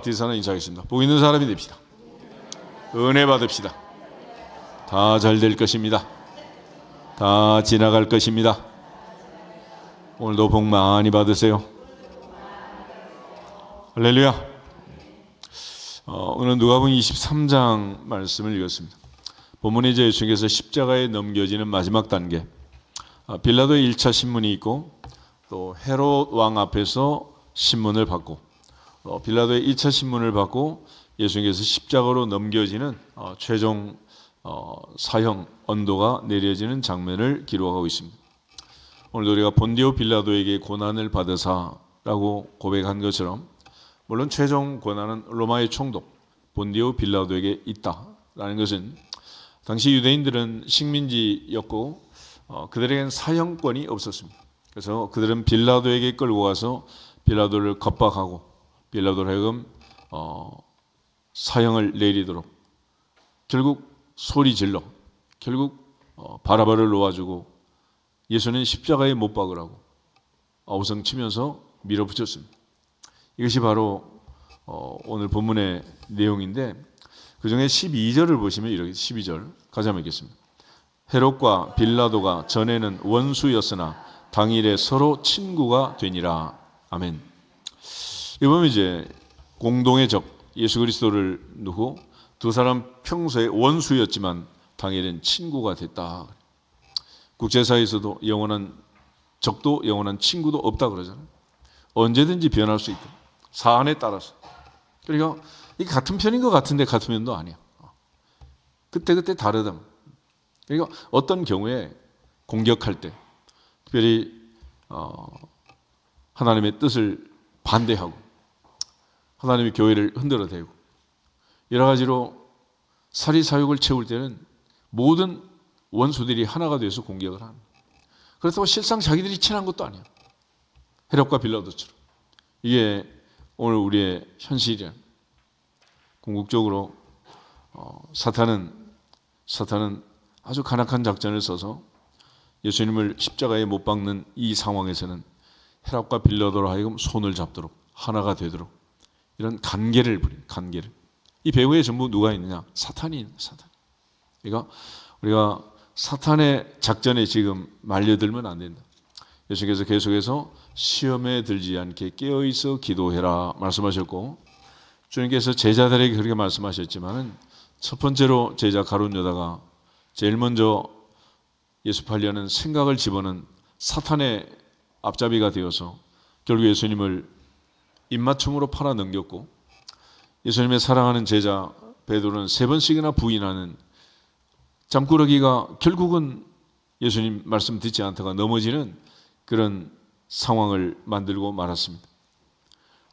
뒤에서는 인사하겠습니다. 복 있는 사람이 됩시다. 은혜 받읍시다. 다 잘 될 것입니다. 다 지나갈 것입니다. 오늘도 복 많이 받으세요. 할렐루야. 오늘 누가복음 23장 말씀을 읽었습니다. 본문에 이제 예수님께서 십자가에 넘겨지는 마지막 단계, 빌라도의 1차 신문이 있고 또 헤롯 왕 앞에서 신문을 받고 빌라도의 1차 신문을 받고 예수님께서 십자가로 넘겨지는 최종 사형 언도가 내려지는 장면을 기록하고 있습니다. 오늘 우리가 본디오 빌라도에게 고난을 받으사라고 고백한 것처럼 물론 최종 고난은 로마의 총독 본디오 빌라도에게 있다라는 것은 당시 유대인들은 식민지였고 그들에겐 사형권이 없었습니다. 그래서 그들은 빌라도에게 끌고 가서 빌라도를 겁박하고 빌라도를 하여금 사형을 내리도록 결국 소리 질러 결국 바라바를 놓아주고 예수는 십자가에 못 박으라고 아우성 치면서 밀어붙였습니다. 이것이 바로 오늘 본문의 내용인데 그 중에 12절을 보시면 이렇게 12절 같이 한번 읽겠습니다. 헤롯과 빌라도가 전에는 원수였으나 당일에 서로 친구가 되니라. 아멘. 이거 보면 이제 공동의 적 예수 그리스도를 두고 두 사람 평소에 원수였지만 당일엔 친구가 됐다. 국제사회에서도 영원한 적도 영원한 친구도 없다 그러잖아요. 언제든지 변할 수 있다. 사안에 따라서. 그러니까 이게 같은 편인 것 같은데 같은 편도 아니야. 그때그때 다르다. 그러니까 어떤 경우에 공격할 때 특별히 하나님의 뜻을 반대하고 하나님의 교회를 흔들어대고 여러 가지로 사리사욕을 채울 때는 모든 원수들이 하나가 돼서 공격을 합니다. 그렇다고 실상 자기들이 친한 것도 아니야. 헤롯과 빌라도처럼. 이게 오늘 우리의 현실이야. 궁극적으로 사탄은 아주 간악한 작전을 써서 예수님을 십자가에 못 박는 이 상황에서는 헤롯과 빌라도로 하여금 손을 잡도록 하나가 되도록 이런 간계를 부린 간계를. 이 배후에 전부 누가 있느냐? 사탄이 있는 사탄. 그러니까 우리가 사탄의 작전에 지금 말려들면 안 된다. 예수님께서 계속해서 시험에 들지 않게 깨어있어 기도해라 말씀하셨고 주님께서 제자들에게 그렇게 말씀하셨지만은 첫 번째로 제자 가룟 유다가 제일 먼저 예수 팔려는 생각을 집어넣은 사탄의 앞잡이가 되어서 결국 예수님을 입맞춤으로 팔아 넘겼고 예수님의 사랑하는 제자 베드로는 3번씩이나 부인하는 잠꾸러기가 결국은 예수님 말씀 듣지 않다가 넘어지는 그런 상황을 만들고 말았습니다.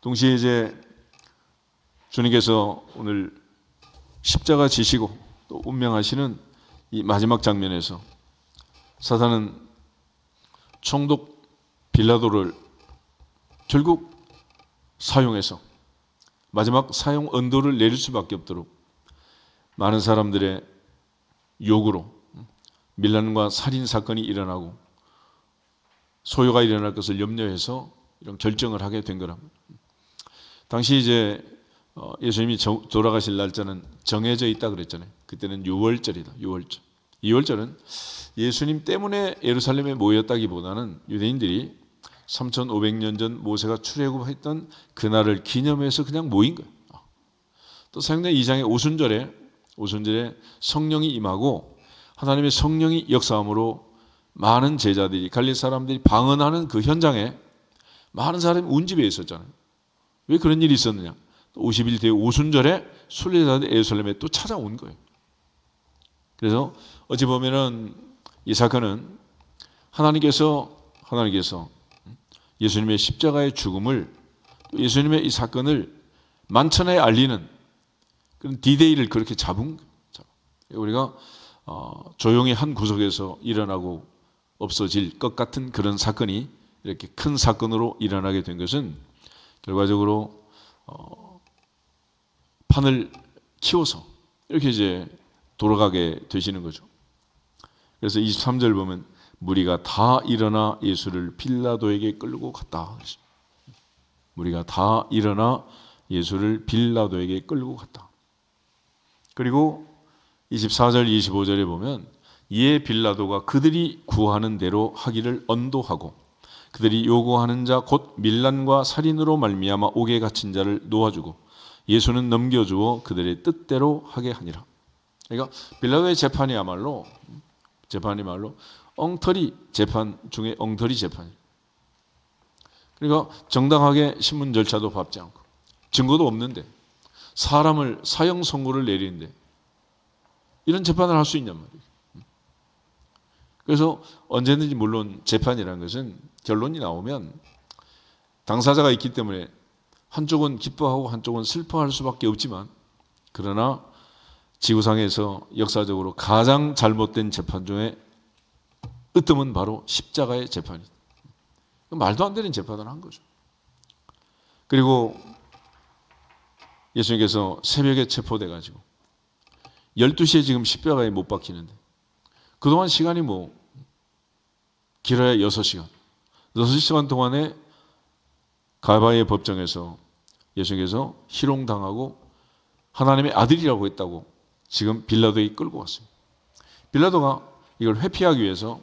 동시에 이제 주님께서 오늘 십자가 지시고 또 운명하시는 이 마지막 장면에서 사탄은 총독 빌라도를 결국 사용해서 마지막 사용 언도를 내릴 수밖에 없도록 많은 사람들의 요구로 밀란과 살인 사건이 일어나고 소요가 일어날 것을 염려해서 이런 결정을 하게 된 거랍니다. 당시 이제 예수님이 돌아가실 날짜는 정해져 있다 그랬잖아요. 그때는 유월절이다. 유월절. 유월절은 예수님 때문에 예루살렘에 모였다기보다는 유대인들이 3,500년 전 모세가 출애굽했던 그날을 기념해서 그냥 모인 거예요. 또 사도행전 2장의 오순절에 성령이 임하고 하나님의 성령이 역사함으로 많은 제자들이 갈릴리 사람들이 방언하는 그 현장에 많은 사람이 운집에 있었잖아요. 왜 그런 일이 있었느냐? 50일 뒤에 오순절에 순례자들이 예루살렘에 또 찾아온 거예요. 그래서 어찌 보면은 이 사건은 하나님께서 예수님의 십자가의 죽음을 예수님의 이 사건을 만천하에 알리는 그런 디데이를 그렇게 잡은 거예요. 우리가 조용히 한 구석에서 일어나고 없어질 것 같은 그런 사건이 이렇게 큰 사건으로 일어나게 된 것은 결과적으로 판을 키워서 이렇게 이제 돌아가게 되시는 거죠. 그래서 23절 보면 무리가 다 일어나 예수를 빌라도에게 끌고 갔다. 무리가 다 일어나 예수를 빌라도에게 끌고 갔다. 그리고 24절 25절에 보면 이에 빌라도가 그들이 구하는 대로 하기를 언도하고 그들이 요구하는 자 곧 밀란과 살인으로 말미암아 옥에 갇힌 자를 놓아주고 예수는 넘겨주어 그들의 뜻대로 하게 하니라. 그러니까 빌라도의 재판이야말로 엉터리 재판 중에 엉터리 재판이에요. 그러니까 정당하게 신문 절차도 밟지 않고 증거도 없는데 사람을 사형 선고를 내리는데 이런 재판을 할 수 있냔 말이에요. 그래서 언제든지 물론 재판이라는 것은 결론이 나오면 당사자가 있기 때문에 한쪽은 기뻐하고 한쪽은 슬퍼할 수밖에 없지만 그러나 지구상에서 역사적으로 가장 잘못된 재판 중에 으뜸은 바로 십자가의 재판이다. 말도 안 되는 재판을 한 거죠. 그리고 예수님께서 새벽에 체포돼 가지고 12시에 지금 십자가에 못 박히는데 그동안 시간이 길어야 6시간. 6시간 동안에 갈바의 법정에서 예수님께서 희롱당하고 하나님의 아들이라고 했다고 지금 빌라도에게 끌고 왔습니다. 빌라도가 이걸 회피하기 위해서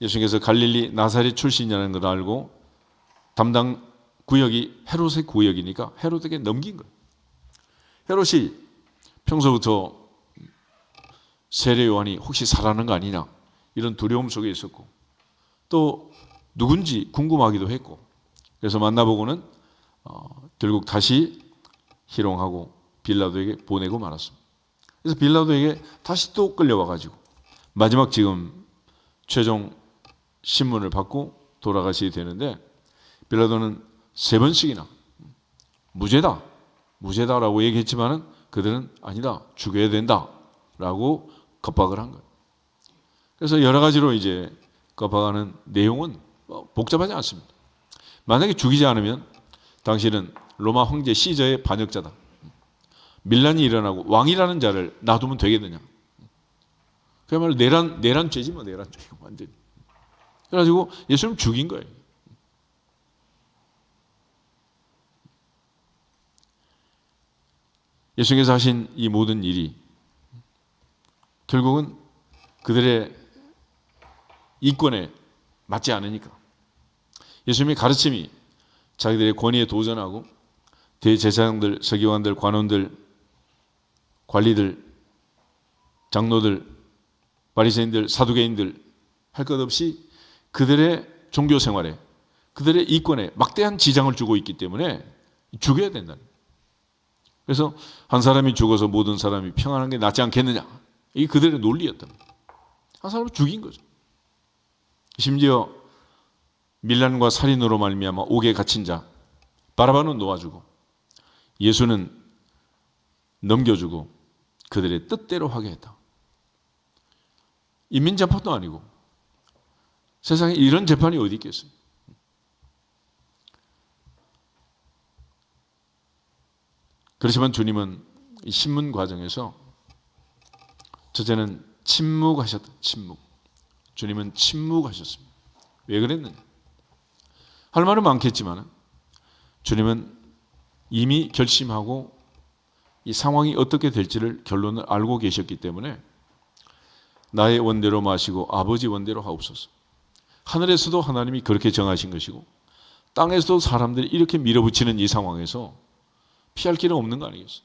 예수님께서 갈릴리 나사렛 출신이라는 걸 알고 담당 구역이 헤롯의 구역이니까 헤롯에게 넘긴 거예요. 헤롯이 평소부터 세례 요한이 혹시 살아나는 거 아니냐 이런 두려움 속에 있었고 또 누군지 궁금하기도 했고 그래서 만나보고는 결국 다시 희롱하고 빌라도에게 보내고 말았습니다. 그래서 빌라도에게 다시 또 끌려와 가지고 마지막 지금 최종 신문을 받고 돌아가시게 되는데 빌라도는 3번씩이나 무죄다라고 얘기했지만은 그들은 아니다, 죽여야 된다라고 겁박을 한 거예요. 그래서 여러 가지로 이제 겁박하는 내용은 복잡하지 않습니다. 만약에 죽이지 않으면 당신은 로마 황제 시저의 반역자다. 밀란이 일어나고 왕이라는 자를 놔두면 되겠느냐. 그야말로 내란 죄지 내란 죄 완전히. 그래가지고 예수님 죽인 거예요. 예수님께서 하신 이 모든 일이 결국은 그들의 이권에 맞지 않으니까 예수님의 가르침이 자기들의 권위에 도전하고 대제사장들, 서기관들, 관원들, 관리들, 장로들, 바리새인들, 사두개인들 할 것 없이 그들의 종교 생활에 그들의 이권에 막대한 지장을 주고 있기 때문에 죽여야 된다는 거예요. 그래서 한 사람이 죽어서 모든 사람이 평안한 게 낫지 않겠느냐. 이게 그들의 논리였단 말이에요. 한 사람을 죽인 거죠. 심지어 밀란과 살인으로 말미암아 옥에 갇힌 자 바라바는 놓아주고 예수는 넘겨주고 그들의 뜻대로 하게 했다. 인민재판도 아니고 세상에 이런 재판이 어디 있겠어요. 그렇지만 주님은 이 신문 과정에서 첫째는 침묵하셨다. 주님은 침묵하셨습니다. 왜 그랬느냐? 할 말은 많겠지만 주님은 이미 결심하고 이 상황이 어떻게 될지를 결론을 알고 계셨기 때문에 나의 원대로 마시고 아버지 원대로 하옵소서. 하늘에서도 하나님이 그렇게 정하신 것이고 땅에서도 사람들이 이렇게 밀어붙이는 이 상황에서 피할 길은 없는 거 아니겠어요?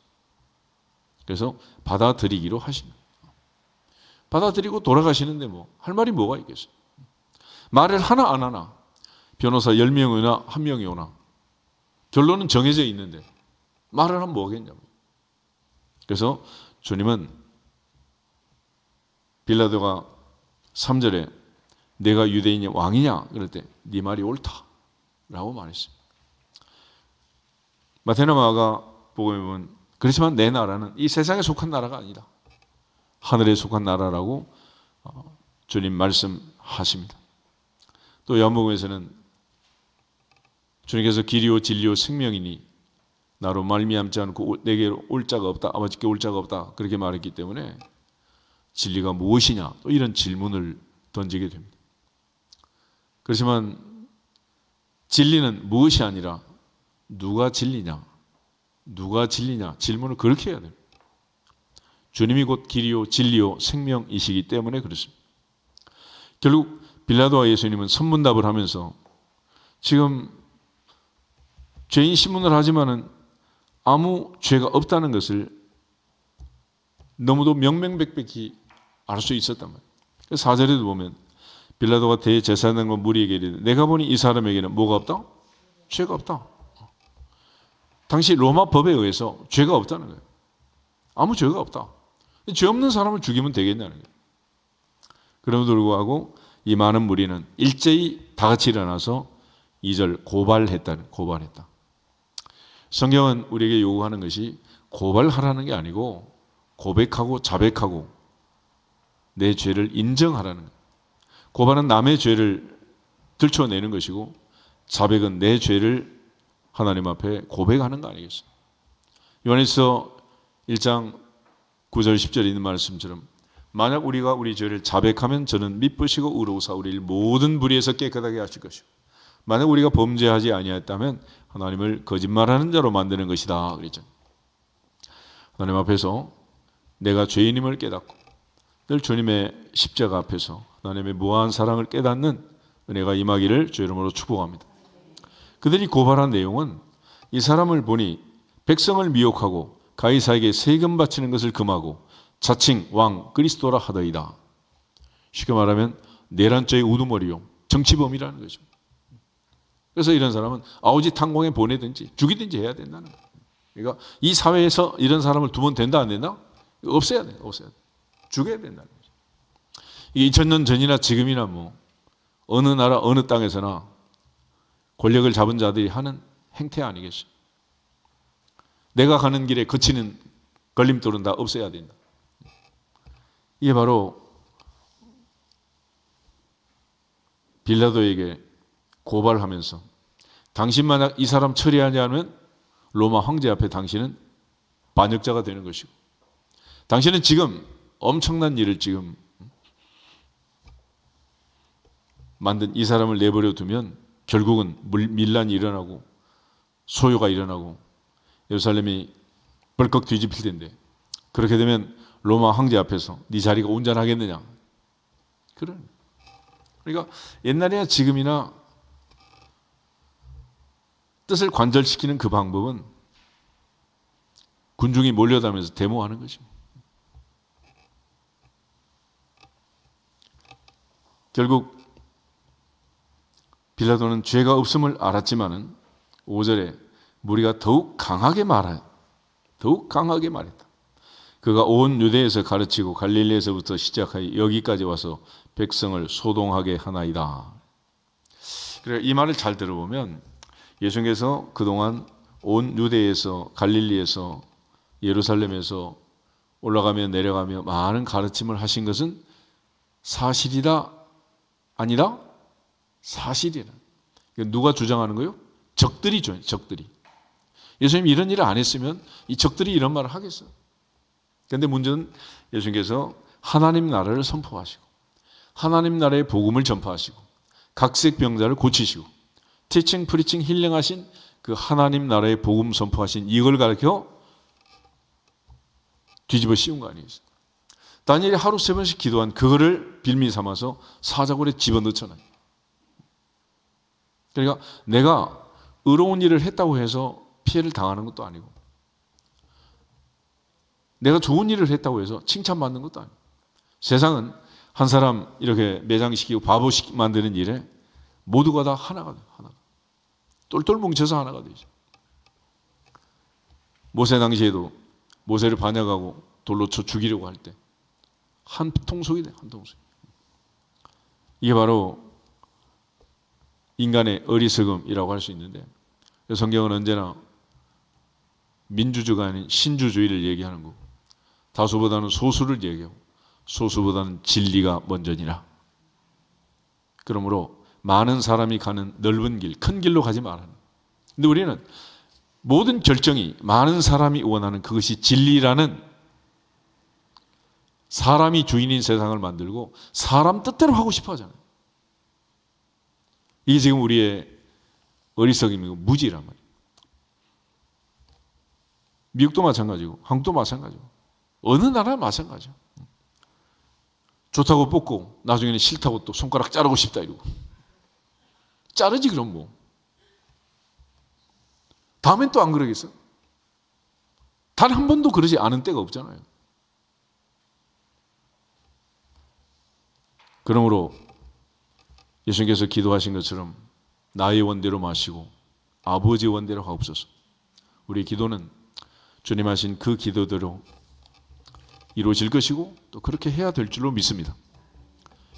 그래서 받아들이기로 하십니다. 받아들이고 돌아가시는데 할 말이 뭐가 있겠어요? 말을 하나 안 하나 변호사 10명이 오나 1명이 오나 결론은 정해져 있는데 말을 하면 뭐겠냐고. 그래서 주님은 빌라도가 3절에 내가 유대인의 왕이냐 그럴 때 네 말이 옳다라고 말했습니다. 마태나 마가복음에 보면 그렇지만 내 나라는 이 세상에 속한 나라가 아니다. 하늘에 속한 나라라고 주님 말씀하십니다. 또 요한복음에서는 주님께서 길이요 진리요 생명이니 나로 말미암지 않고 내게 올 자가 없다. 아버지께 올 자가 없다. 그렇게 말했기 때문에 진리가 무엇이냐 또 이런 질문을 던지게 됩니다. 그렇지만 진리는 무엇이 아니라 누가 진리냐 누가 진리냐? 질문을 그렇게 해야 돼요. 주님이 곧 길이요 진리요 생명이시기 때문에 그렇습니다. 결국 빌라도와 예수님은 선문답을 하면서 지금 죄인 신문을 하지만은 아무 죄가 없다는 것을 너무도 명명백백히 알 수 있었단 말이에요. 4절에도 보면 빌라도가 대제사장과 무리에게 이르되 내가 보니 이 사람에게는 뭐가 없다? 죄가 없다. 당시 로마 법에 의해서 죄가 없다는 거예요. 아무 죄가 없다. 죄 없는 사람을 죽이면 되겠냐는 거예요. 그럼에도 불구하고 이 많은 무리는 일제히 다 같이 일어나서 2절 고발했다. 성경은 우리에게 요구하는 것이 고발하라는 게 아니고 고백하고 자백하고 내 죄를 인정하라는 거예요. 고발은 남의 죄를 들춰내는 것이고 자백은 내 죄를 하나님 앞에 고백하는 거 아니겠어요? 요한일서 1장 9절 10절에 있는 말씀처럼 만약 우리가 우리 죄를 자백하면 저는 미쁘시고 의로우사 우리를 모든 불의에서 깨끗하게 하실 것이고 만약 우리가 범죄하지 아니하였다면 하나님을 거짓말하는 자로 만드는 것이다 그랬죠. 하나님 앞에서 내가 죄인임을 깨닫고 늘 주님의 십자가 앞에서 하나님의 무한한 사랑을 깨닫는 은혜가 임하기를 주의 이름으로 축복합니다. 그들이 고발한 내용은 이 사람을 보니 백성을 미혹하고 가이사에게 세금 바치는 것을 금하고 자칭 왕 그리스도라 하더이다. 쉽게 말하면 내란죄의 우두머리요 정치범이라는 거죠. 그래서 이런 사람은 아우지 탄광에 보내든지 죽이든지 해야 된다는 거예요. 그러니까 이 사회에서 이런 사람을 두면 된다 안 된다? 없애야 돼. 죽여야 된다는 거죠. 이게 2000년 전이나 지금이나 뭐 어느 나라 어느 땅에서나 권력을 잡은 자들이 하는 행태 아니겠어요. 내가 가는 길에 거치는 걸림돌은 다 없애야 된다. 이게 바로 빌라도에게 고발하면서 당신 만약 이 사람 처리하지 않으면 로마 황제 앞에 당신은 반역자가 되는 것이고 당신은 지금 엄청난 일을 지금 만든 이 사람을 내버려 두면 결국은 밀란이 일어나고 소요가 일어나고 예루살렘이 벌컥 뒤집힐 텐데 그렇게 되면 로마 황제 앞에서 네 자리가 온전하겠느냐. 그러니까 옛날이나 지금이나 뜻을 관절시키는 그 방법은 군중이 몰려다니면서 데모하는 것입니다. 결국 빌라도는 죄가 없음을 알았지만은 5절에 무리가 더욱 강하게 말했다. 그가 온 유대에서 가르치고 갈릴리에서부터 시작하여 여기까지 와서 백성을 소동하게 하나이다. 그래 이 말을 잘 들어보면 예수님께서 그동안 온 유대에서 갈릴리에서 예루살렘에서 올라가며 내려가며 많은 가르침을 하신 것은 사실이다 아니다? 사실이라. 누가 주장하는 거요? 적들이죠. 적들이. 예수님이 이런 일을 안 했으면 이 적들이 이런 말을 하겠어요. 그런데 문제는 예수님께서 하나님 나라를 선포하시고 하나님 나라의 복음을 전파하시고 각색 병자를 고치시고 티칭, 프리칭, 힐링하신 그 하나님 나라의 복음 선포하신 이걸 가르쳐 뒤집어 씌운 거 아니겠어요? 다니엘이 하루 3번씩 기도한 그거를 빌미 삼아서 사자굴에 집어넣잖아요. 그러니까 내가 의로운 일을 했다고 해서 피해를 당하는 것도 아니고 내가 좋은 일을 했다고 해서 칭찬받는 것도 아니고 세상은 한 사람 이렇게 매장시키고 바보 만드는 일에 모두가 다 하나가 돼요. 하나가. 똘똘 뭉쳐서 하나가 되죠. 모세 당시에도 모세를 반역하고 돌로 쳐 죽이려고 할 때 한 통속이 돼. 한 통속. 이게 바로 인간의 어리석음이라고 할 수 있는데 성경은 언제나 민주주의가 아닌 신주주의를 얘기하는 거고 다수보다는 소수를 얘기하고 소수보다는 진리가 먼저니라. 그러므로 많은 사람이 가는 넓은 길, 큰 길로 가지 말아라. 근데 우리는 모든 결정이 많은 사람이 원하는 그것이 진리라는 사람이 주인인 세상을 만들고 사람 뜻대로 하고 싶어 하잖아요. 이게 지금 우리의 어리석음이고 무지란 말이에요. 미국도 마찬가지고 한국도 마찬가지고 어느 나라나 마찬가지야. 좋다고 뽑고 나중에는 싫다고 또 손가락 자르고 싶다 이러고. 자르지 그럼 뭐. 다음엔 또 안 그러겠어? 단 한 번도 그러지 않은 때가 없잖아요. 그러므로 예수님께서 기도하신 것처럼 나의 원대로 마시고 아버지의 원대로 하옵소서. 우리 기도는 주님 하신 그 기도대로 이루어질 것이고 또 그렇게 해야 될 줄로 믿습니다.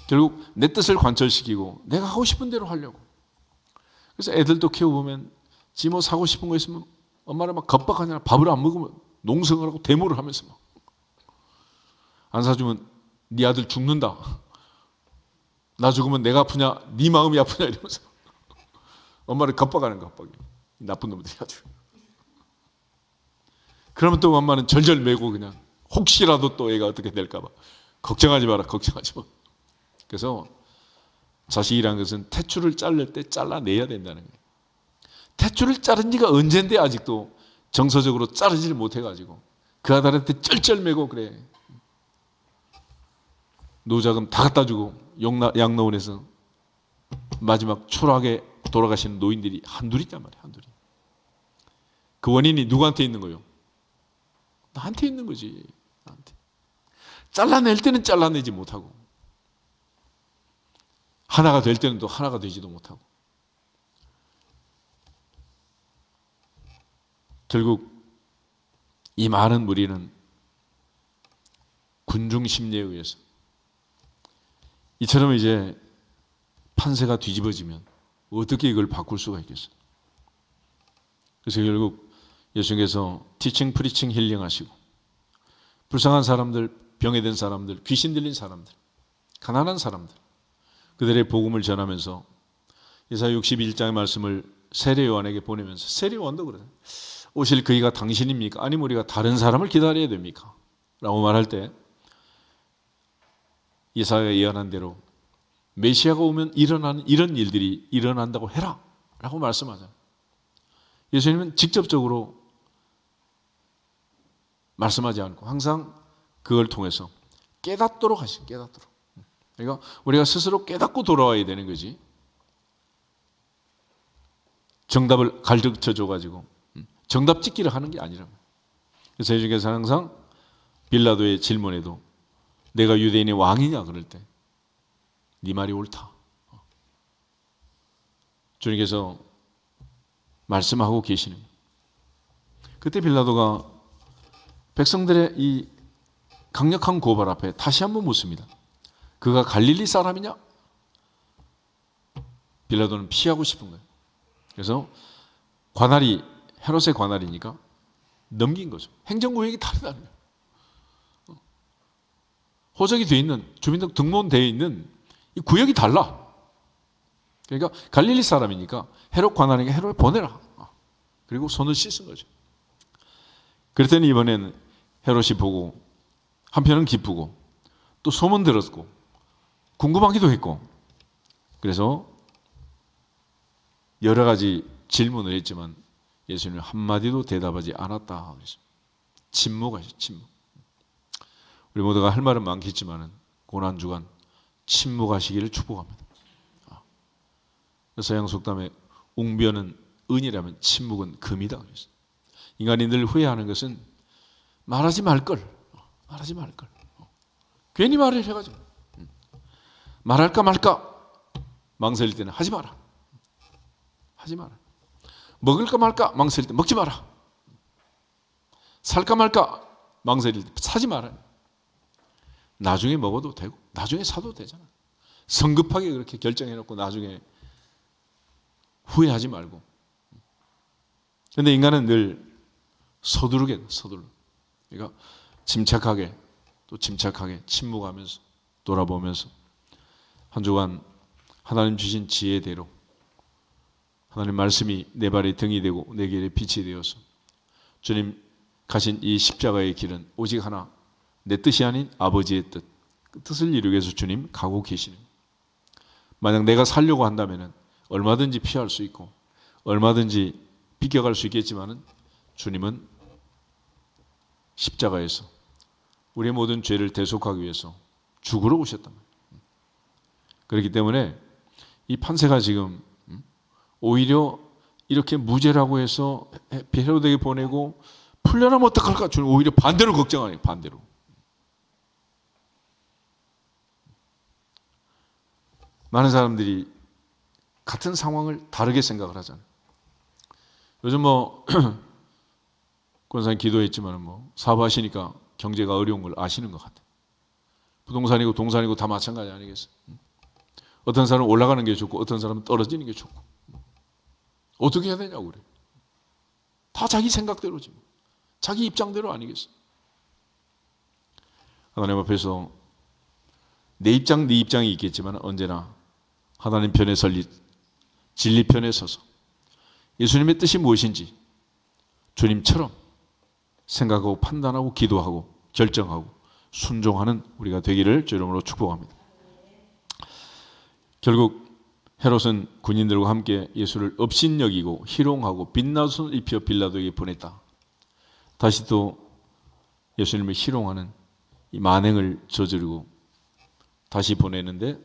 결국 내 뜻을 관철시키고 내가 하고 싶은 대로 하려고. 그래서 애들도 키워보면 지 뭐 사고 싶은 거 있으면 엄마를 막 겁박하냐. 밥을 안 먹으면 농성을 하고 데모를 하면서 막. 안 사주면 네 아들 죽는다. 나 죽으면 내가 아프냐 네 마음이 아프냐 이러면서 엄마를 겁박하는 겁박이. 나쁜 놈들이 아주. 그러면 또 엄마는 절절 매고 그냥 혹시라도 또 애가 어떻게 될까 봐 걱정하지 마라 걱정하지 마. 그래서 자식이라는 것은 탯줄을 자를 때 잘라내야 된다는 거예요. 탯줄을 자른 지가 언젠데 아직도 정서적으로 자르지를 못해가지고 그 아들한테 쩔쩔매고 그래. 노자금 다 갖다 주고 양로원에서 마지막 초라하게 돌아가시는 노인들이 한둘이 있단 말이에요. 한둘이. 그 원인이 누구한테 있는 거예요? 나한테 있는 거지. 나한테. 잘라낼 때는 잘라내지 못하고 하나가 될 때는 또 하나가 되지도 못하고 결국 이 많은 무리는 군중 심리에 의해서 이처럼 이제 판세가 뒤집어지면 어떻게 이걸 바꿀 수가 있겠어요? 그래서 결국 예수님께서 티칭, 프리칭, 힐링 하시고 불쌍한 사람들, 병에 든 사람들, 귀신 들린 사람들, 가난한 사람들 그들의 복음을 전하면서 이사야 61장의 말씀을 세례 요한에게 보내면서 세례 요한도 그러잖아요. 오실 그이가 당신입니까? 아니면 우리가 다른 사람을 기다려야 됩니까? 라고 말할 때 이사야가 예언한 대로 메시아가 오면 일어나는 이런 일들이 일어난다고 해라 라고 말씀하잖아요. 예수님은 직접적으로 말씀하지 않고 항상 그걸 통해서 깨닫도록 하신 깨닫도록. 그러니까 우리가 스스로 깨닫고 돌아와야 되는 거지. 정답을 가르쳐 줘가지고 정답 찍기를 하는 게 아니라. 그래서 예수님께서 항상 빌라도의 질문에도 내가 유대인의 왕이냐 그럴 때 네 말이 옳다. 주님께서 말씀하고 계시는. 그때 빌라도가 백성들의 이 강력한 고발 앞에 다시 한번 묻습니다. 그가 갈릴리 사람이냐? 빌라도는 피하고 싶은 거예요. 그래서 관할이 헤롯의 관할이니까 넘긴 거죠. 행정구역이 다르다는 거예요. 호적이 되어 있는 주민등 등록되어 있는 이 구역이 달라. 그러니까 갈릴리 사람이니까 헤롯 관할이니까 헤롯을 보내라. 그리고 손을 씻은 거죠. 그랬더니 이번에는 헤롯이 보고 한편은 기쁘고 또 소문 들었고 궁금하기도 했고 그래서 여러 가지 질문을 했지만 예수님은 한마디도 대답하지 않았다. 그래서 침묵하셨어요. 침묵. 우리 모두가 할 말은 많겠지만 고난주간 침묵하시기를 축복합니다. 서양 속담에 웅변은 은이라면 침묵은 금이다. 그래서 인간이 늘 후회하는 것은 말하지 말걸. 말하지 말걸. 괜히 말을 해가지고 말할까 말까 망설일 때는 하지 마라. 하지 마라. 먹을까 말까 망설일 때 먹지 마라. 살까 말까 망설일 때 사지 마라. 나중에 먹어도 되고 나중에 사도 되잖아. 성급하게 그렇게 결정해놓고 나중에 후회하지 말고. 그런데 인간은 늘 서두르게 서둘러. 그러니까 침착하게 또 침착하게 침묵하면서 돌아보면서 한 주간 하나님 주신 지혜대로 하나님 말씀이 내 발의 등이 되고 내 길의 빛이 되어서 주님 가신 이 십자가의 길은 오직 하나 내 뜻이 아닌 아버지의 뜻, 그 뜻을 이루기 위해서 주님 가고 계시는. 만약 내가 살려고 한다면 얼마든지 피할 수 있고 얼마든지 비껴갈 수 있겠지만은 주님은 십자가에서 우리의 모든 죄를 대속하기 위해서 죽으러 오셨단 말이에요. 그렇기 때문에 이 판세가 지금 오히려 이렇게 무죄라고 해서 헤로데에게 보내고 풀려나면 어떡할까? 저는 오히려 반대로 걱정하네요. 반대로. 많은 사람들이 같은 상황을 다르게 생각을 하잖아요. 요즘 권사님 기도했지만 사업하시니까 경제가 어려운 걸 아시는 것 같아요. 부동산이고 동산이고 다 마찬가지 아니겠어요? 어떤 사람은 올라가는 게 좋고 어떤 사람은 떨어지는 게 좋고 어떻게 해야 되냐고 그래. 다 자기 생각대로지. 자기 입장대로 아니겠어요? 하나님 앞에서 내 입장, 네 입장이 있겠지만 언제나 하나님 편에 설리 진리 편에 서서 예수님의 뜻이 무엇인지 주님처럼 생각하고 판단하고 기도하고 결정하고 순종하는 우리가 되기를 주 이름으로 축복합니다. 결국 헤롯은 군인들과 함께 예수를 업신여기고 희롱하고 빛나는 입혀 빌라도에게 보냈다. 다시 또 예수님을 희롱하는 이 만행을 저지르고 다시 보내는데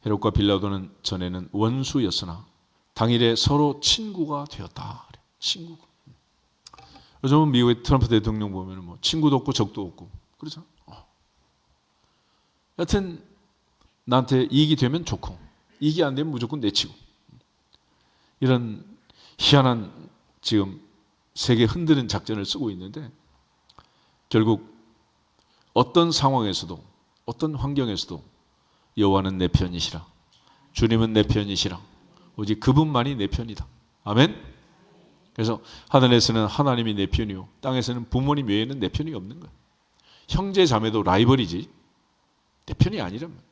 헤롯과 빌라도는 전에는 원수였으나 당일에 서로 친구가 되었다. 친구가. 요즘은 미국의 트럼프 대통령 보면 친구도 없고 적도 없고 그렇죠. 여튼 나한테 이익이 되면 좋고 이익이 안 되면 무조건 내치고 이런 희한한 지금 세계 흔드는 작전을 쓰고 있는데 결국 어떤 상황에서도 어떤 환경에서도 여호와는 내 편이시라 주님은 내 편이시라 오직 그분만이 내 편이다. 아멘. 그래서 하늘에서는 하나님이 내 편이요 땅에서는 부모님 외에는 내 편이 없는 거예요. 형제 자매도 라이벌이지 내 편이 아니란 말이에요.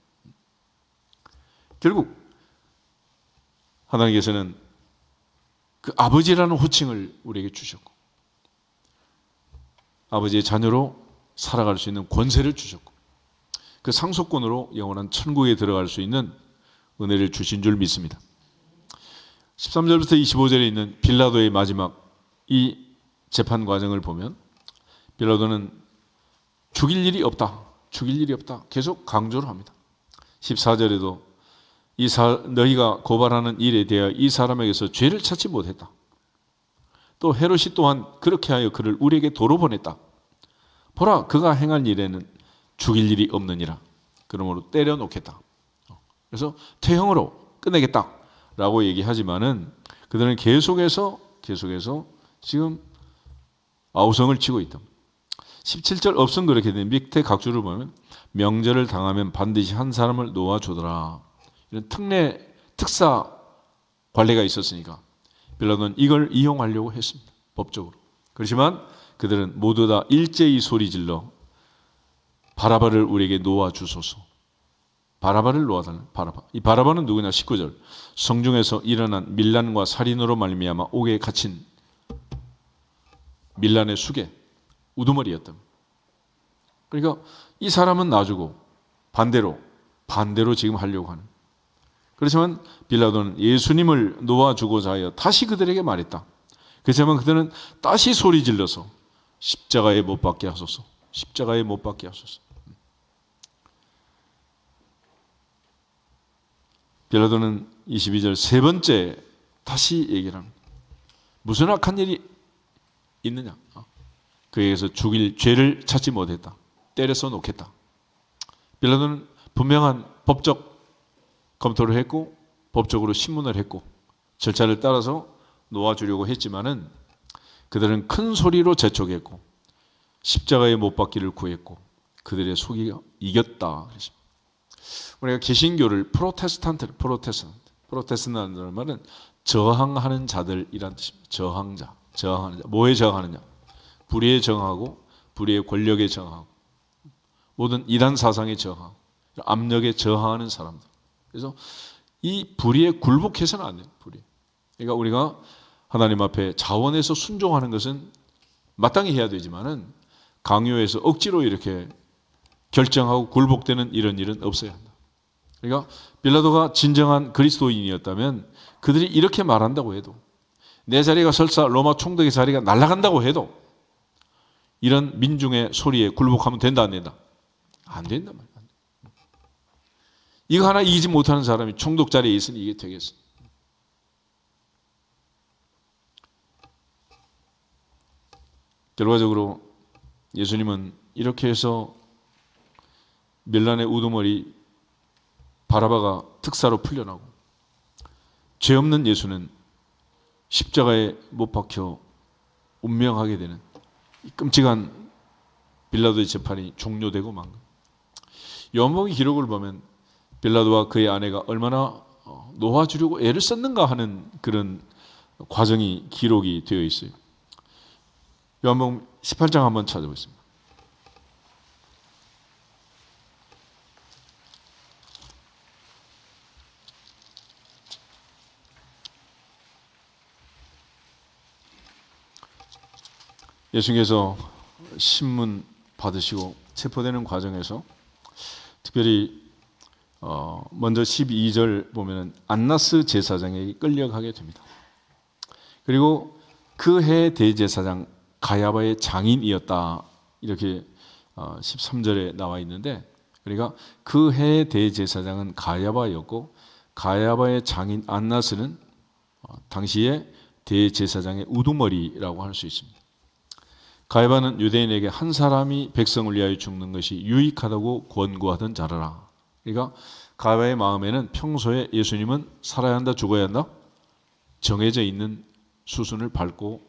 결국 하나님께서는 그 아버지라는 호칭을 우리에게 주셨고 아버지의 자녀로 살아갈 수 있는 권세를 주셨고 그 상속권으로 영원한 천국에 들어갈 수 있는 은혜를 주신 줄 믿습니다. 13절부터 25절에 있는 빌라도의 마지막 이 재판 과정을 보면 빌라도는 죽일 일이 없다. 죽일 일이 없다. 계속 강조를 합니다. 14절에도 너희가 고발하는 일에 대하여 이 사람에게서 죄를 찾지 못했다. 또 헤롯이 또한 그렇게 하여 그를 우리에게 도로 보냈다. 보라 그가 행한 일에는 죽일 일이 없느니라. 그러므로 때려놓겠다. 그래서 퇴형으로 끝내겠다라고 얘기하지만은 그들은 계속해서 지금 아우성을 치고 있다. 17절 없음 그렇게 된 밑에 각주를 보면 명절을 당하면 반드시 한 사람을 놓아주더라. 이런 특사 관례가 있었으니까 빌라도는 이걸 이용하려고 했습니다. 법적으로. 그렇지만 그들은 모두 다 일제히 소리질러 바라바를 우리에게 놓아주소서. 바라바를 놓아달라. 바라바. 이 바라바는 누구냐? 19절. 성중에서 일어난 밀란과 살인으로 말미암아 옥에 갇힌 밀란의 수괴 우두머리였다. 그러니까 이 사람은 놔주고 반대로 지금 하려고 하는. 그렇지만 빌라도는 예수님을 놓아주고자 하여 다시 그들에게 말했다. 그렇지만 그들은 다시 소리 질러서 십자가에 못 박게 하소서. 십자가에 못 박게 하소서. 빌라도는 22절 세 번째 다시 얘기를 합니다. 무슨 악한 일이 있느냐? 그에게서 죽일 죄를 찾지 못했다. 때려서 놓겠다. 빌라도는 분명한 법적 검토를 했고 법적으로 신문을 했고 절차를 따라서 놓아주려고 했지만은 그들은 큰 소리로 재촉했고 십자가에 못 박기를 구했고 그들의 속이 이겼다. 우리가 개신교를 프로테스탄트라는 말은 저항하는 자들이란 뜻입니다. 저항하는 자. 뭐에 저항하느냐? 불의에 저항하고 불의의 권력에 저항하고 모든 이단 사상에 저항하고 압력에 저항하는 사람들. 그래서 이 불의에 굴복해서는 안 돼요. 불의. 그러니까 우리가 하나님 앞에 자원해서 순종하는 것은 마땅히 해야 되지만은 강요해서 억지로 이렇게 결정하고 굴복되는 이런 일은 없어야 한다. 그러니까 빌라도가 진정한 그리스도인이었다면 그들이 이렇게 말한다고 해도 내 자리가 설사 로마 총독의 자리가 날아간다고 해도 이런 민중의 소리에 굴복하면 된다 안 된다? 안 된단 말이야. 이거 하나 이기지 못하는 사람이 총독 자리에 있으니 이게 되겠어. 결과적으로 예수님은 이렇게 해서 밀란의 우두머리 바라바가 특사로 풀려나고 죄 없는 예수는 십자가에 못 박혀 운명하게 되는 이 끔찍한 빌라도의 재판이 종료되고 만 거예요. 요한복음 기록을 보면 빌라도와 그의 아내가 얼마나 놓아주려고 애를 썼는가 하는 그런 과정이 기록이 되어 있어요. 요한복음 18장 한번 찾아보겠습니다. 예수님께서 신문 받으시고 체포되는 과정에서 특별히 먼저 12절 보면 안나스 제사장에게 끌려가게 됩니다. 그리고 그 해 대제사장 가야바의 장인이었다 이렇게 13절에 나와 있는데, 그러니까 그 해 대제사장은 가야바였고 가야바의 장인 안나스는 당시에 대제사장의 우두머리라고 할 수 있습니다. 가야바는 유대인에게 한 사람이 백성을 위하여 죽는 것이 유익하다고 권고하던 자라라. 그러니까 가야바의 마음에는 평소에 예수님은 살아야 한다 죽어야 한다 정해져 있는 수순을 밟고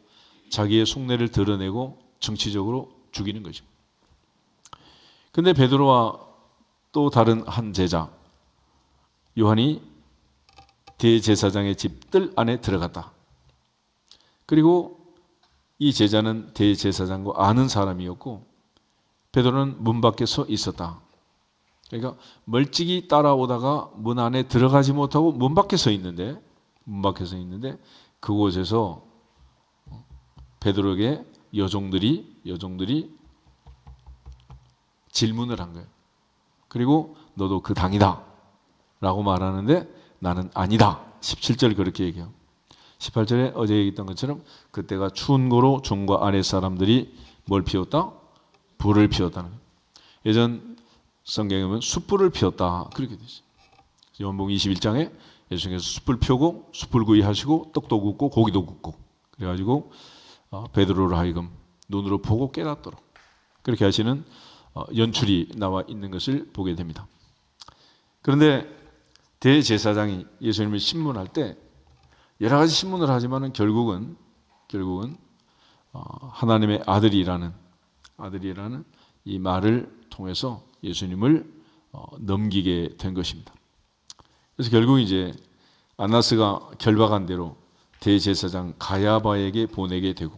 자기의 속내를 드러내고 정치적으로 죽이는 것입니다. 그런데 베드로와 또 다른 한 제자 요한이 대제사장의 집 뜰 안에 들어갔다. 그리고 이 제자는 대제사장과 아는 사람이었고 베드로는 문 밖에 서 있었다. 그러니까 멀찍이 따라오다가 문 안에 들어가지 못하고 문 밖에 서 있는데 그곳에서 베드로에게 여종들이 질문을 한 거예요. 그리고 너도 그 당이다 라고 말하는데 나는 아니다. 17절 그렇게 얘기해요. 18절에 어제 얘기했던 것처럼 그때가 추운 고로 종과 아내 사람들이 뭘 피웠다? 불을 피웠다는 거예요. 예전 성경에 보면 숯불을 피웠다 그렇게 되죠. 요한복음 21장에 예수님께서 숯불 펴고 숯불구이 하시고 떡도 굽고 고기도 굽고 그래가지고 베드로를 하여금 눈으로 보고 깨닫도록 그렇게 하시는 연출이 나와 있는 것을 보게 됩니다. 그런데 대제사장이 예수님을 신문할 때 여러 가지 신문을 하지만은 결국은 하나님의 아들이라는 이 말을 통해서 예수님을 넘기게 된 것입니다. 그래서 결국 이제 안나스가 결박한 대로 대제사장 가야바에게 보내게 되고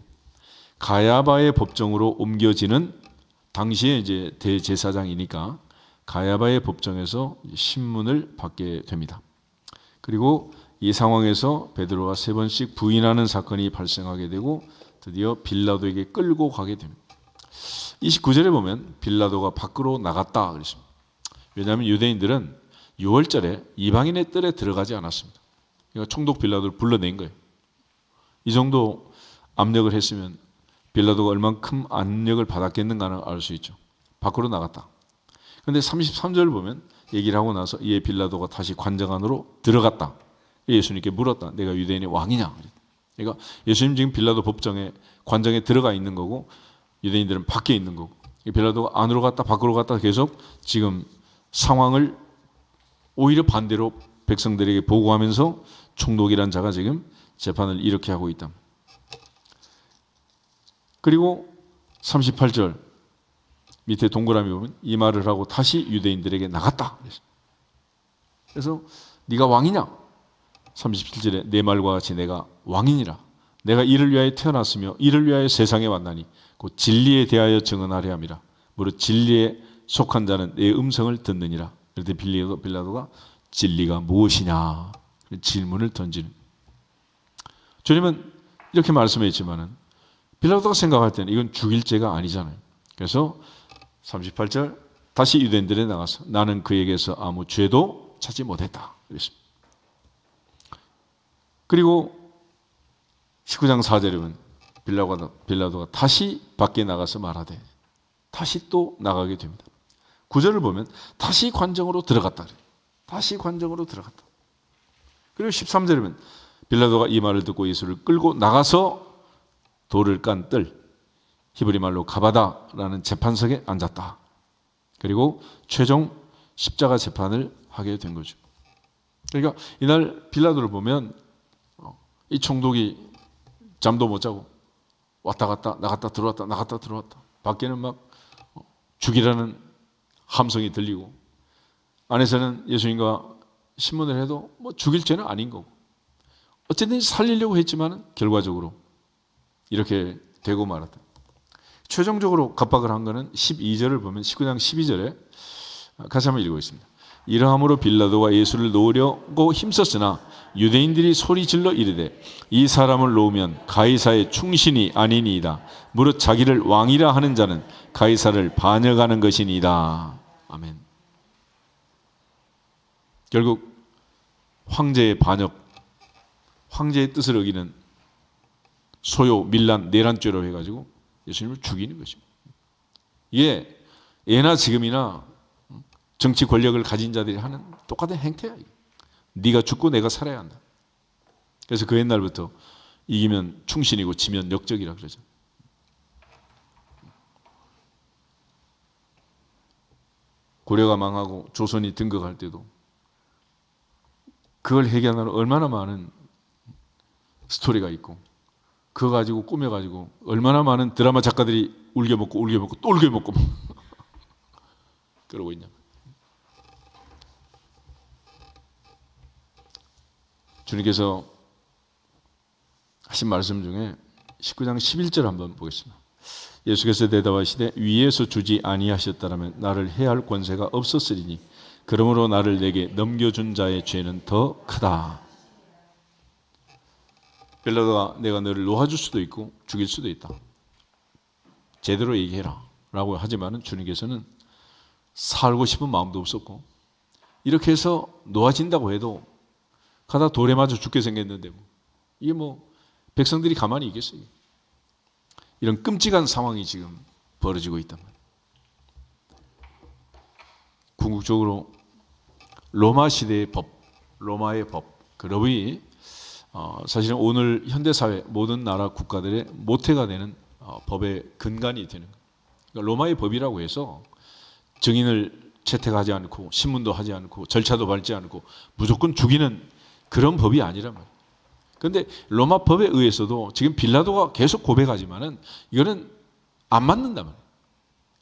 가야바의 법정으로 옮겨지는 당시에 이제 대제사장이니까 가야바의 법정에서 신문을 받게 됩니다. 그리고 이 상황에서 베드로가 3번씩 부인하는 사건이 발생하게 되고 드디어 빌라도에게 끌고 가게 됩니다. 29절에 보면 빌라도가 밖으로 나갔다 그랬습니다. 왜냐하면 유대인들은 6월절에 이방인의 뜰에 들어가지 않았습니다. 그러니까 총독 빌라도를 불러낸 거예요. 이 정도 압력을 했으면 빌라도가 얼만큼 압력을 받았겠는가를 알 수 있죠. 밖으로 나갔다. 그런데 33절을 보면 얘기를 하고 나서 이에 빌라도가 다시 관장 안으로 들어갔다. 예수님께 물었다. 내가 유대인의 왕이냐? 그러니까 예수님 지금 빌라도 법정에 관장에 들어가 있는 거고 유대인들은 밖에 있는 거고 빌라도가 안으로 갔다 밖으로 갔다 계속 지금 상황을 오히려 반대로 백성들에게 보고하면서 총독이란 자가 지금 재판을 이렇게 하고 있다. 그리고 38절 밑에 동그라미 보면 이 말을 하고 다시 유대인들에게 나갔다. 그래서 네가 왕이냐? 37절에 내 말과 같이 내가 왕이니라. 내가 이를 위하여 태어났으며 이를 위하여 세상에 왔나니 곧 진리에 대하여 증언하려 함이라. 무릇 진리에 속한 자는 내 음성을 듣느니라. 그런데 빌라도가 진리가 무엇이냐 질문을 던지는. 주님은 이렇게 말씀했지만은 빌라도가 생각할 때는 이건 죽일 죄가 아니잖아요. 그래서 38절 다시 유대인들에 나가서 나는 그에게서 아무 죄도 찾지 못했다 그랬습니다. 그리고 19장 4절에 보면 빌라도가 다시 밖에 나가서 말하되 다시 또 나가게 됩니다. 9절을 보면 다시 관정으로 들어갔다 그래요. 다시 관정으로 들어갔다. 그리고 13절에 보면 빌라도가 이 말을 듣고 예수를 끌고 나가서 돌을 깐 뜰, 히브리 말로 가바다라는 재판석에 앉았다. 그리고 최종 십자가 재판을 하게 된 거죠. 그러니까 이날 빌라도를 보면 이 총독이 잠도 못 자고 왔다 갔다 나갔다 들어왔다 나갔다 들어왔다. 밖에는 막 죽이라는 함성이 들리고 안에서는 예수님과 신문을 해도 뭐 죽일 죄는 아닌 거고 어쨌든 살리려고 했지만 결과적으로 이렇게 되고 말았다. 최종적으로 갑박을 한 것은 12절을 보면 19장 12절에 같이 한번 읽어보겠습니다. 이러함으로 빌라도가 예수를 놓으려고 힘썼으나 유대인들이 소리질러 이르되 이 사람을 놓으면 가이사의 충신이 아니니이다. 무릇 자기를 왕이라 하는 자는 가이사를 반역하는 것이니이다. 아멘. 결국 황제의 반역, 황제의 뜻을 어기는 소요, 밀란, 내란죄로 해가지고 예수님을 죽이는 것입니다. 이게 예나 지금이나 정치 권력을 가진 자들이 하는 똑같은 행태야. 네가 죽고 내가 살아야 한다. 그래서 그 옛날부터 이기면 충신이고 지면 역적이라 그러죠. 고려가 망하고 조선이 등극할 때도 그걸 해결하는 얼마나 많은 스토리가 있고 그거 가지고 꾸며가지고 얼마나 많은 드라마 작가들이 울겨먹고 또 울겨먹고 그러고 있냐. 주님께서 하신 말씀 중에 19장 11절 한번 보겠습니다. 예수께서 대답하시되 위에서 주지 아니하셨다라면 나를 해할 권세가 없었으리니 그러므로 나를 내게 넘겨준 자의 죄는 더 크다. 빌라도가 내가 너를 놓아줄 수도 있고 죽일 수도 있다. 제대로 얘기해라 라고 하지만 주님께서는 살고 싶은 마음도 없었고 이렇게 해서 놓아진다고 해도 가다 돌에 맞아 죽게 생겼는데 이게 뭐 백성들이 가만히 있겠어요. 이런 끔찍한 상황이 지금 벌어지고 있단 말이에요. 궁극적으로 로마 시대의 법, 로마의 법, 그 법이 사실은 오늘 현대사회 모든 나라 국가들의 모태가 되는 법의 근간이 되는 거예요. 그러니까 로마의 법이라고 해서 증인을 채택하지 않고 신문도 하지 않고 절차도 밟지 않고 무조건 죽이는 그런 법이 아니란 말이에요. 그런데 로마 법에 의해서도 지금 빌라도가 계속 고백하지만은 이거는 안 맞는단 말이에요.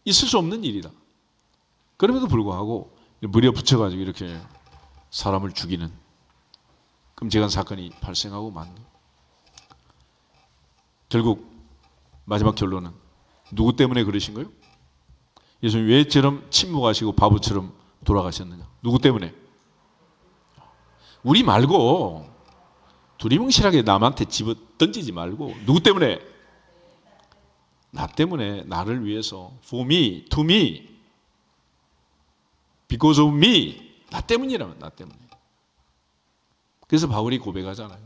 있을 수 없는 일이다. 그럼에도 불구하고 무려 붙여가지고 이렇게 사람을 죽이는 끔찍한 사건이 발생하고 만. 결국 마지막 결론은 누구 때문에 그러신 거예요? 예수님 왜 저처럼 침묵하시고 바보처럼 돌아가셨느냐? 누구 때문에? 우리 말고 두리뭉실하게 남한테 집어 던지지 말고 누구 때문에? 나 때문에, 나를 위해서. For me, to me, because of me. 나 때문이라면 나 때문에. 그래서 바울이 고백하잖아요.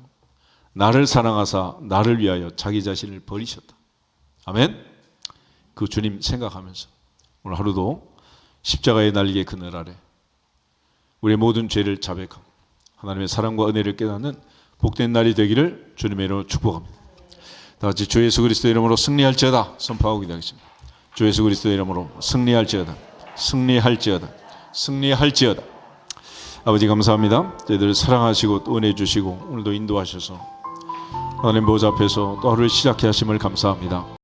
나를 사랑하사 나를 위하여 자기 자신을 버리셨다. 아멘. 그 주님 생각하면서 오늘 하루도 십자가의 날개 그늘 아래 우리의 모든 죄를 자백하고 하나님의 사랑과 은혜를 깨닫는 복된 날이 되기를 주님의 이름으로 축복합니다. 다 같이 주 예수 그리스도의 이름으로 승리할지어다 선포하고 기도하겠습니다. 주 예수 그리스도의 이름으로 승리할지어다, 승리할지어다, 승리할지어다. 아버지 감사합니다. 저희들을 사랑하시고 또 은혜 주시고 오늘도 인도하셔서 하나님 보좌 앞에서 또 하루를 시작해 하심을 감사합니다.